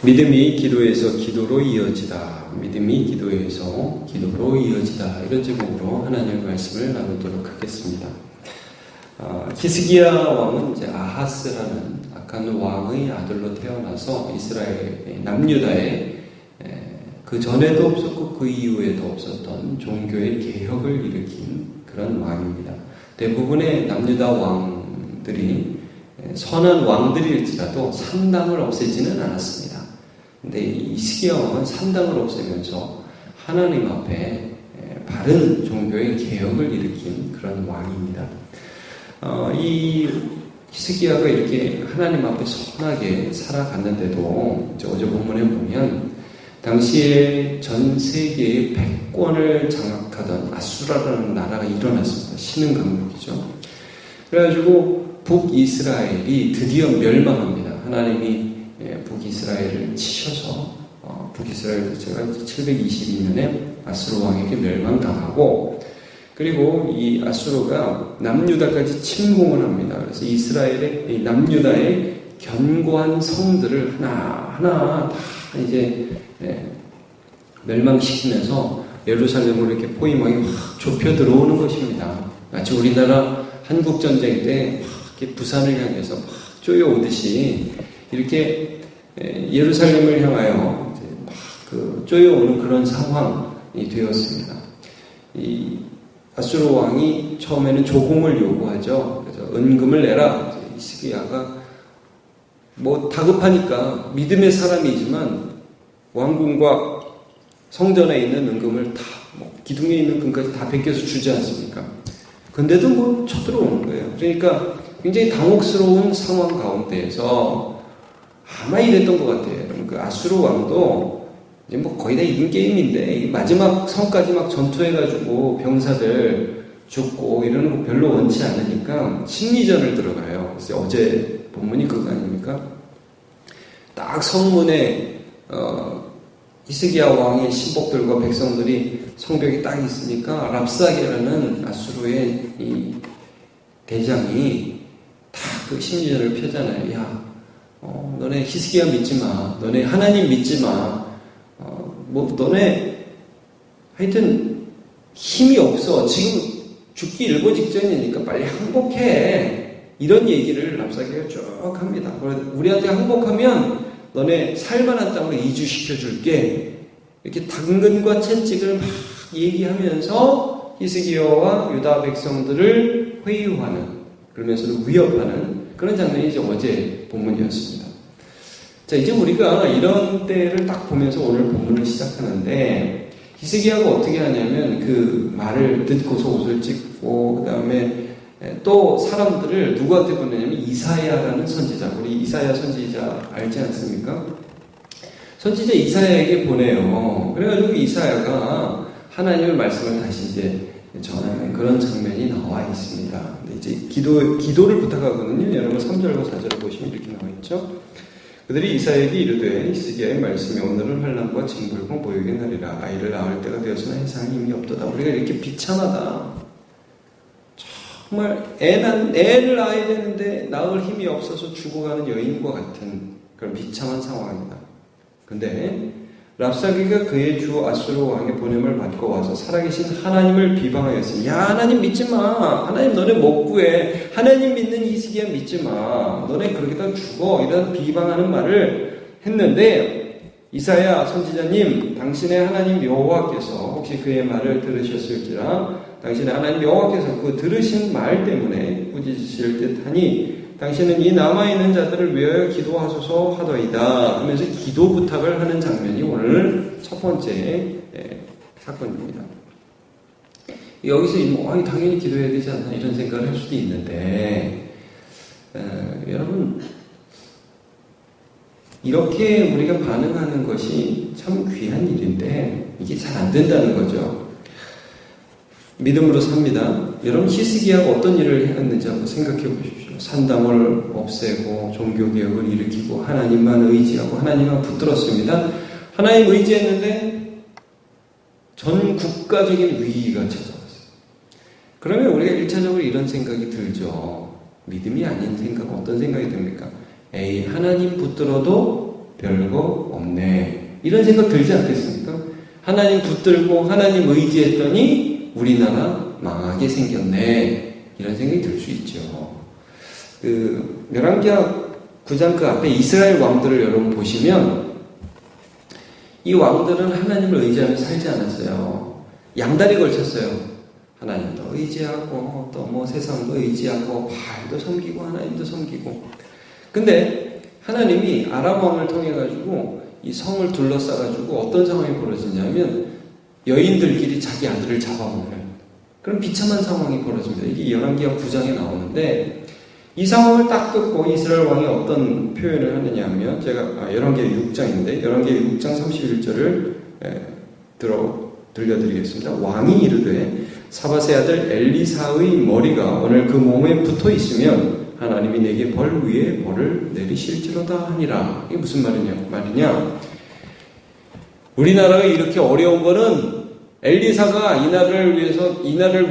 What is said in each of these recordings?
믿음이 기도에서 기도로 이어지다. 믿음이 기도에서 기도로 이어지다. 이런 제목으로 하나님의 말씀을 나누도록 하겠습니다. 히스기야 왕은 이제 아하스라는 악한 왕의 아들로 태어나서 이스라엘 남유다에 그 전에도 없었고 그 이후에도 없었던 종교의 개혁을 일으킨 그런 왕입니다. 대부분의 남유다 왕들이 선한 왕들일지라도 산당을 없애지는 않았습니다. 근데 이 히스기야 왕은 산당을 없애면서 하나님 앞에 바른 종교의 개혁을 일으킨 그런 왕입니다. 이 히스기야가 이렇게 하나님 앞에 선하게 살아갔는데도 어제 본문에 보면 당시에 전 세계의 패권을 장악하던 아수라라는 나라가 일어났습니다. 신흥 강국이죠. 그래가지고 북이스라엘이 드디어 멸망합니다. 하나님이 북이스라엘을 치셔서 북이스라엘 자체가 722년에 아수르 왕에게 멸망당하고, 그리고 이 아수르가 남유다까지 침공을 합니다. 그래서 이스라엘의 남유다의 견고한 성들을 하나하나 다 이제 멸망시키면서 예루살렘으로 이렇게 포위망이 확 좁혀 들어오는 것입니다. 마치 우리나라 한국전쟁 때 이렇게 부산을 향해서 막 쪼여오듯이 이렇게 예루살렘을 향하여 이제 막 쪼여오는 그런 상황이 되었습니다. 이 아수르 왕이 처음에는 조공을 요구하죠. 그래서 은금을 내라. 히스기야가 뭐 다급하니까 믿음의 사람이지만 왕궁과 성전에 있는 은금을 다 기둥에 있는 금까지 다 베껴서 주지 않습니까? 근데도 뭐 쳐들어오는 거예요. 그러니까 굉장히 당혹스러운 상황 가운데에서 아마 이랬던 것 같아요. 그 아수르 왕도 이제 뭐 거의 다 이긴 게임인데 마지막 성까지 막 전투해가지고 병사들 죽고 이러는 거 별로 원치 않으니까 심리전을 들어가요. 그래서 어제 본문이 그거 아닙니까? 딱 성문에 히스기야 왕의 신복들과 백성들이 성벽에 딱 있으니까 랍사게라는 아수르의 이 대장이 다 그 심리전을 펴잖아요. 야, 너네 히스기야 믿지 마. 너네 하나님 믿지 마. 뭐 너네 하여튼 힘이 없어. 지금 죽기 일보 직전이니까 빨리 항복해. 이런 얘기를 랍사게가 쭉 합니다. 우리한테 항복하면 너네 살만한 땅으로 이주시켜 줄게. 이렇게 당근과 채찍을 막 얘기하면서 히스기야와 유다 백성들을 회유하는, 그러면서 위협하는 그런 장면이 이제 어제 본문이었습니다. 자, 이제 우리가 이런 때를 딱 보면서 오늘 본문을 시작하는데, 히스기야가 어떻게 하냐면 그 말을 듣고서 옷을 찢고, 그 다음에 또 사람들을 누구한테 보내냐면 이사야라는 선지자, 우리 이사야 선지자 알지 않습니까? 선지자 이사야에게 보내요. 그래가지고 이사야가 하나님의 말씀을 다시 이제 전하는 그런 장면이 나와 있습니다. 근데 이제 기도를 부탁하거든요. 여러분 3절과 4절을 보시면 이렇게 나와 있죠. 그들이 이사야에게 이르되 히스기야의 말씀이 오늘은 환난과 징벌과 모욕의 날이라. 아이를 낳을 때가 되었으나 해상이 이미 없도다. 우리가 이렇게 비참하다. 정말 애를 낳아야 되는데 낳을 힘이 없어서 죽어가는 여인과 같은 그런 비참한 상황입니다. 근데 랍사게가 그의 주 아수르 왕의 보냄을 받고 와서 살아계신 하나님을 비방하였으니, 야, 하나님 믿지 마. 하나님 너네 못 구해. 하나님 믿는 히스기야 믿지 마. 너네 그렇게 다 죽어. 이런 비방하는 말을 했는데, 이사야 선지자님, 당신의 하나님 여호와께서 혹시 그의 말을 들으셨을지라, 당신의 하나님 여호와께서 그 들으신 말 때문에 꾸짖으실 듯하니 당신은 이 남아있는 자들을 위하여 기도하소서 하더이다 하면서 기도 부탁을 하는 장면이 오늘 첫 번째 사건입니다. 여기서 당연히 기도해야 되지 않나 이런 생각을 할 수도 있는데, 여러분, 이렇게 우리가 반응하는 것이 참 귀한 일인데 이게 잘 안 된다는 거죠. 믿음으로 삽니다. 여러분, 히스기야가 어떤 일을 했는지 한번 생각해 보십시오. 산당을 없애고 종교개혁을 일으키고 하나님만 의지하고 하나님만 붙들었습니다. 하나님 의지했는데 전 국가적인 위기가 찾아왔어요. 그러면 우리가 1차적으로 이런 생각이 들죠. 믿음이 아닌 생각, 어떤 생각이 듭니까? 에이, 하나님 붙들어도 별거 없네. 이런 생각 들지 않겠습니까? 하나님 붙들고 하나님 의지했더니 우리나라 망하게 생겼네. 이런 생각이 들 수 있죠. 열왕기하 9장 그 앞에 이스라엘 왕들을 여러분 보시면 이 왕들은 하나님을 의지하며 살지 않았어요. 양다리 걸쳤어요. 하나님도 의지하고 또 뭐 세상도 의지하고 바알도 섬기고 하나님도 섬기고. 근데 하나님이 아람 왕을 통해 가지고 이 성을 둘러싸 가지고 어떤 상황이 벌어지냐면 여인들끼리 자기 아들을 잡아먹는 그런 비참한 상황이 벌어집니다. 이게 열왕기하 9장에 나오는데 이 상황을 딱 듣고 이스라엘 왕이 어떤 표현을 하느냐 하면 제가 열왕기하 6장인데 열왕기하 6장 31절을 들려드리겠습니다. 왕이 이르되 사밧의 아들 엘리사의 머리가 오늘 그 몸에 붙어 있으면 하나님이 내게 벌 위에 벌을 내리실지로다 하니라. 이게 무슨 말이냐? 우리나라가 이렇게 어려운 거는 엘리사가 이 나라를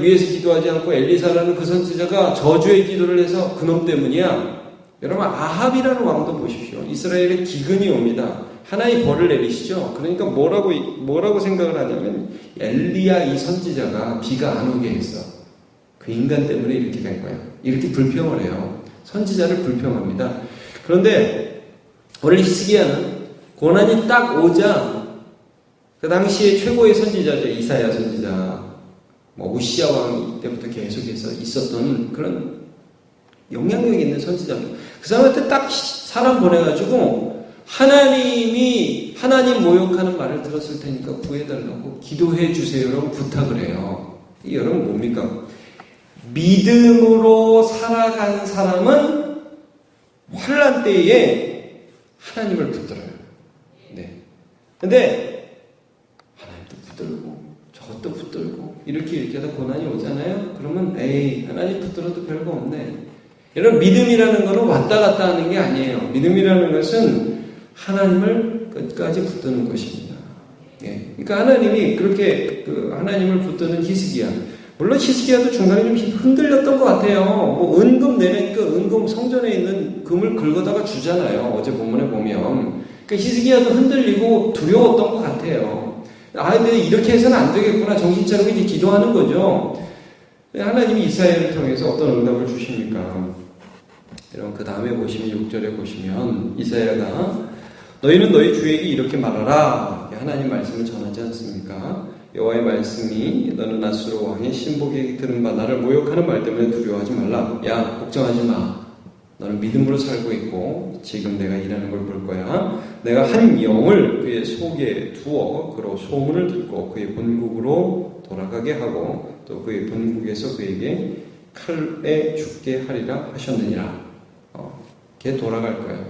위해서 기도하지 않고 엘리사라는 그 선지자가 저주의 기도를 해서 그놈 때문이야. 여러분 아합이라는 왕도 보십시오. 이스라엘에 기근이 옵니다. 하나의 벌을 내리시죠. 그러니까 뭐라고 생각을 하냐면 엘리야 이 선지자가 비가 안 오게 했어. 그 인간 때문에 이렇게 된 거야. 이렇게 불평을 해요. 선지자를 불평합니다. 그런데 오늘 히스기야는 고난이 딱 오자 그 당시에 최고의 선지자죠. 이사야 선지자. 우시야 왕 때부터 계속해서 있었던 그런 영향력 있는 선지자입니다. 그 사람한테 딱 사람 보내가지고 하나님이 하나님 모욕하는 말을 들었을 테니까 구해달라고 기도해 주세요라고 부탁을 해요. 이게 여러분 뭡니까? 믿음으로 살아간 사람은 환난 때에 하나님을 붙들어요. 네. 근데 하나님도 붙들고 저것도 붙들고 이렇게 하다 고난이 오잖아요. 그러면 하나님 붙들어도 별거 없네. 여러분 믿음이라는 거는 왔다 갔다 하는 게 아니에요. 믿음이라는 것은 하나님을 끝까지 붙드는 것입니다. 예. 그러니까 하나님이 그렇게 하나님을 붙드는 히스기야. 물론 히스기야도 중간에 좀 흔들렸던 것 같아요. 은금 내니까 은금 성전에 있는 금을 긁어다가 주잖아요. 어제 본문에 보면. 그러니까 히스기야도 흔들리고 두려웠던 것 같아요. 근데 이렇게 해서는 안 되겠구나. 정신 차리고 이제 기도하는 거죠. 하나님이 이사야를 통해서 어떤 응답을 주십니까? 여러분 그 다음에 보시면 6절에 보시면 이사야가 너희는 너희 주에게 이렇게 말하라. 하나님 말씀을 전하지 않습니까? 여호와의 말씀이 너는 아수르 왕의 신복에게 들은 바 나를 모욕하는 말 때문에 두려워하지 말라. 야 걱정하지 마. 너는 믿음으로 살고 있고 지금 내가 일하는 걸 볼 거야. 내가 한 영을 그의 속에 두어 그로 소문을 듣고 그의 본국으로 돌아가게 하고 또 그의 본국에서 그에게 칼에 죽게 하리라 하셨느니라. 걔 돌아갈 거야.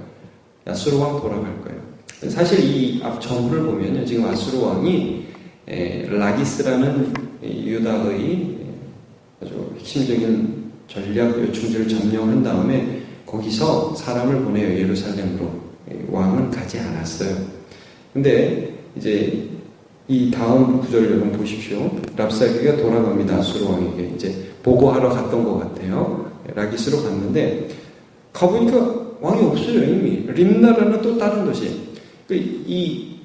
아수르 왕 돌아갈 거예요. 사실 이 앞 전후를 보면요. 지금 아수르 왕이 라기스라는 유다의 아주 핵심적인 전략 요충지를 점령한 다음에 거기서 사람을 보내요. 예루살렘으로. 왕은 가지 않았어요. 근데 이제 이 다음 구절을 여러분 보십시오. 랍사기가 돌아갑니다. 아수르 왕에게. 이제 보고하러 갔던 것 같아요. 라기스로 갔는데 가보니까 왕이 없어요. 이미. 림나라는 또 다른 도시. 이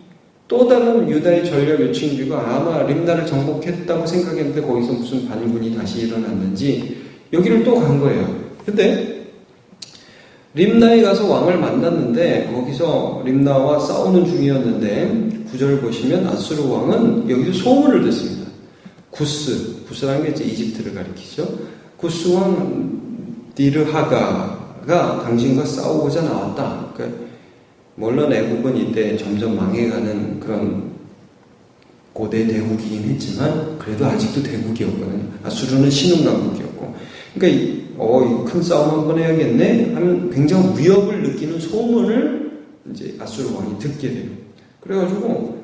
또 다른 유다의 전략 요충지가 아마 림나를 정복했다고 생각했는데 거기서 무슨 반군이 다시 일어났는지 여기를 또 간 거예요. 근데 림나에 가서 왕을 만났는데 거기서 림나와 싸우는 중이었는데 9절을 보시면 아수르 왕은 여기서 소문을 듣습니다. 구스라는 게 이제 이집트를 가리키죠. 구스 왕 디르하가가 당신과 싸우고자 나왔다. 그러니까 물론 애국은 이때 점점 망해가는 그런 고대 대국이긴 했지만 그래도 아직도 대국이었거든요. 아수르는 신흥강국이었고. 그러니까 큰 싸움 한번 해야겠네 하면 굉장히 위협을 느끼는 소문을 이제 아수르 왕이 듣게 돼요. 그래가지고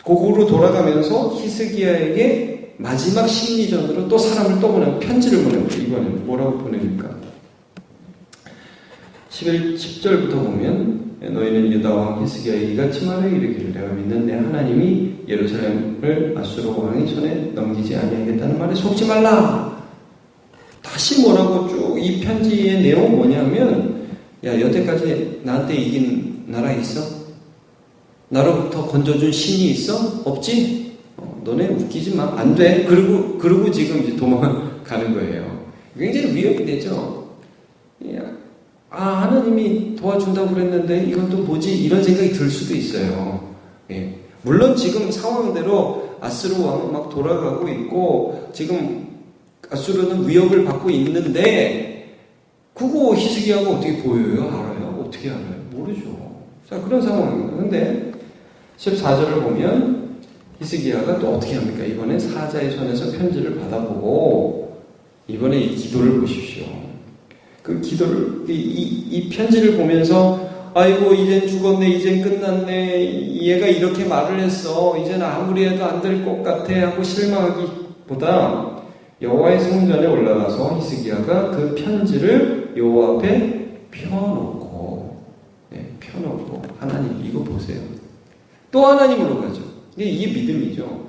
고국으로 돌아가면서 히스기야에게 마지막 심리전으로 또 사람을 또 보내고 편지를 보내고 이번에는 뭐라고 보냅니까? 10절부터 보면 너희는 유다 왕 히스기야에게 이같이 말하여 이르기를 내가 믿는 내 하나님이 예루살렘을 아수르 왕의 손에 넘기지 아니하겠다는 말에 속지 말라. 다시 뭐라고 쭉 이 편지의 내용은 뭐냐면 야, 여태까지 나한테 이긴 나라 있어? 나로부터 건져준 신이 있어? 없지? 너네 웃기지 마. 안 돼. 그러고 지금 이제 도망가는 거예요. 굉장히 위협이 되죠. 하나님이 도와준다고 그랬는데 이건 또 뭐지? 이런 생각이 들 수도 있어요. 예. 물론 지금 상황대로 아수르 왕은 막 돌아가고 있고 지금 아수르는 위협을 받고 있는데 그거 히스기야가 어떻게 보여요? 알아요? 어떻게 알아요? 모르죠. 자, 그런 상황입니다. 근데 14절을 보면 히스기야가 또 어떻게 합니까? 이번에 사자의 손에서 편지를 받아보고 이번에 이 기도를 보십시오. 그 기도를 이 편지를 보면서 아이고 이젠 죽었네, 이젠 끝났네, 얘가 이렇게 말을 했어, 이제는 아무리 해도 안 될 것 같아 하고 실망하기보다 여호와의 성전에 올라가서 히스기야가 그 편지를 여호와 앞에 펴놓고 하나님 이거 보세요. 또 하나님으로 가죠. 이게 믿음이죠.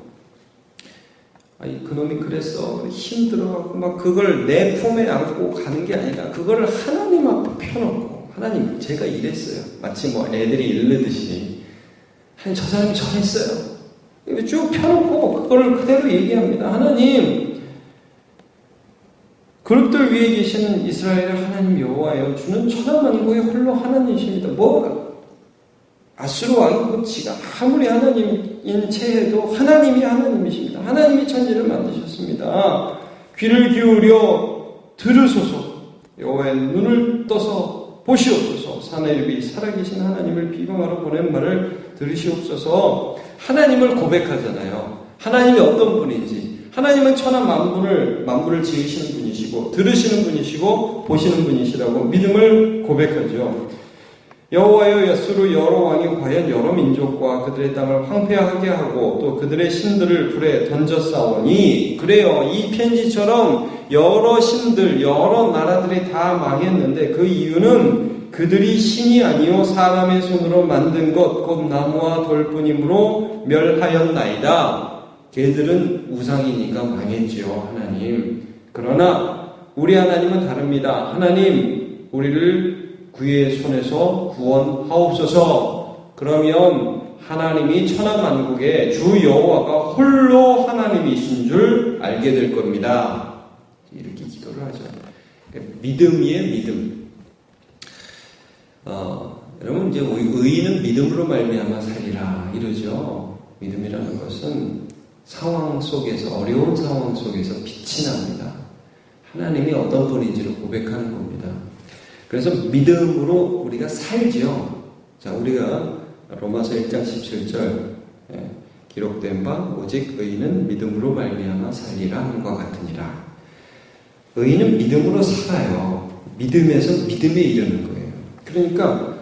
그놈이 그랬어, 힘들어하고 막 그걸 내 품에 안고 가는 게 아니라 그거를 하나님 앞에 펴놓고, 하나님 제가 이랬어요. 마치 뭐 애들이 이르듯이 하나님 저 사람이 저랬어요. 쭉 펴놓고 그거를 그대로 얘기합니다. 하나님, 그룹들 위에 계시는 이스라엘의 하나님 여호와여, 주는 천하만국의 홀로 하나님이십니다. 아수르 왕이 지가 아무리 하나님인 채해도 하나님이 하나님이십니다. 하나님이 천지를 만드셨습니다. 귀를 기울여 들으소서. 여호와의 눈을 떠서 보시옵소서. 사내립이 살아계신 하나님을 비방하러 보낸 말을 들으시옵소서. 하나님을 고백하잖아요. 하나님이 어떤 분인지. 하나님은 천하 만물을 지으시는 분이시고 들으시는 분이시고 보시는 분이시라고 믿음을 고백하죠. 여호와여, 아수르 여러 왕이 과연 여러 민족과 그들의 땅을 황폐하게 하고 또 그들의 신들을 불에 던졌사오니, 그래요. 이 편지처럼 여러 신들, 여러 나라들이 다 망했는데 그 이유는 그들이 신이 아니요 사람의 손으로 만든 것 곧 나무와 돌뿐이므로 멸하였나이다. 걔들은 우상이니까 망했지요, 하나님. 그러나 우리 하나님은 다릅니다. 하나님, 우리를 그의 손에서 구원하옵소서. 그러면 하나님이 천하만국의 주 여호와가 홀로 하나님이신 줄 알게 될 겁니다. 이렇게 기도를 하죠. 믿음이에요, 믿음. 여러분, 이제 의인은 믿음으로 말미암아 살리라 이러죠. 믿음이라는 것은 상황 속에서, 어려운 상황 속에서 빛이 납니다. 하나님이 어떤 분인지를 고백하는 겁니다. 그래서 믿음으로 우리가 살죠. 자, 우리가 로마서 1장 17절 기록된 바 오직 의인은 믿음으로 말미암아 살리라 함과 같으니라. 의인은 믿음으로 살아요. 믿음에서 믿음에 이르는 거예요. 그러니까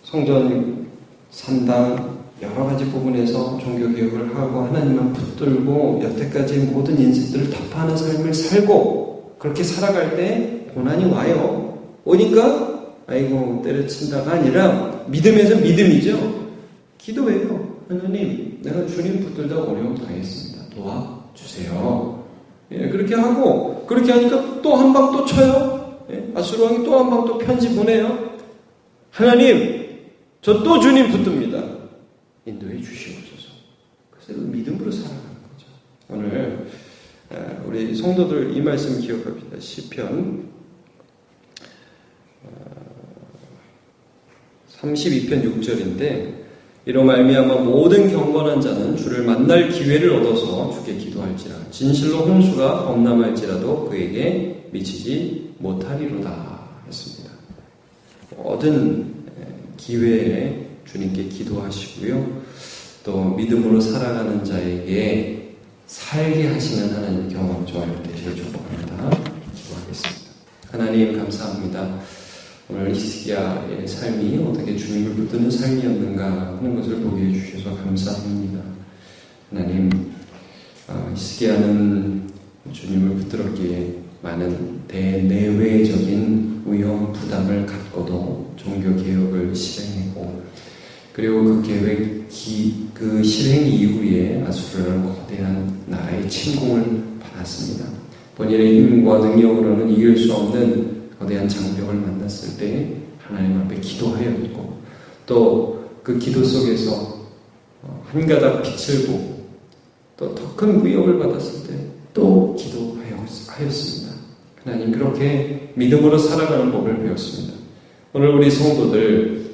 성전, 산당 여러 가지 부분에서 종교개혁을 하고 하나님만 붙들고 여태까지 모든 인생들을 타파하는 삶을 살고 그렇게 살아갈 때 고난이 와요. 오니까 아이고 때려친다가 아니라 믿음에서 믿음이죠. 기도해요. 하나님, 내가 주님 붙들다 어려움 당했습니다. 도와주세요. 그렇게 하고 그렇게 하니까 또 한 방 또 쳐요. 아수르 왕이 또 한 방 또 편지 보내요. 하나님, 저 또 주님 붙듭니다. 인도해 주시옵소서. 그래서 믿음으로 살아가는 거죠. 오늘 우리 성도들 이 말씀 기억합니다. 시편 32편 6절인데 이로 말미암아 모든 경건한 자는 주를 만날 기회를 얻어서 주께 기도할지라. 진실로 홍수가 범람할지라도 그에게 미치지 못하리로다 했습니다. 모든 기회에 주님께 기도하시고요. 또 믿음으로 살아가는 자에게 살게 하시는 하나님 경험 저희를 되시길 축복합니다. 기도하겠습니다. 하나님 감사합니다. 오늘 히스기야의 삶이 어떻게 주님을 붙드는 삶이었는가 하는 것을 보게 해주셔서 감사합니다. 하나님, 히스기야는 주님을 붙들었기에 많은 대내외적인 위험 부담을 갖고도 종교개혁을 실행했고, 그리고 그 계획, 그 실행 이후에 아수르라는 거대한 나라의 침공을 받았습니다. 본인의 힘과 능력으로는 이길 수 없는 거대한 장벽을 만났을 때 하나님 앞에 기도하였고 또 그 기도 속에서 한 가닥 빛을 보고 또 더 큰 위협을 받았을 때 또 기도하였습니다. 하나님 그렇게 믿음으로 살아가는 법을 배웠습니다. 오늘 우리 성도들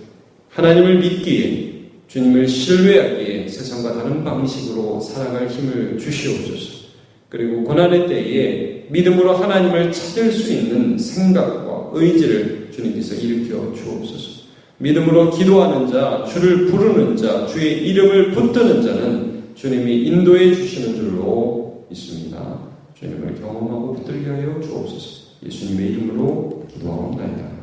하나님을 믿기에 주님을 신뢰하기에 세상과 다른 방식으로 살아갈 힘을 주시옵소서. 그리고 고난의 때에 믿음으로 하나님을 찾을 수 있는 생각과 의지를 주님께서 일으켜 주옵소서. 믿음으로 기도하는 자, 주를 부르는 자, 주의 이름을 붙드는 자는 주님이 인도해 주시는 줄로 믿습니다. 주님을 경험하고 붙들게 하여 주옵소서. 예수님의 이름으로 기도하옵나이다.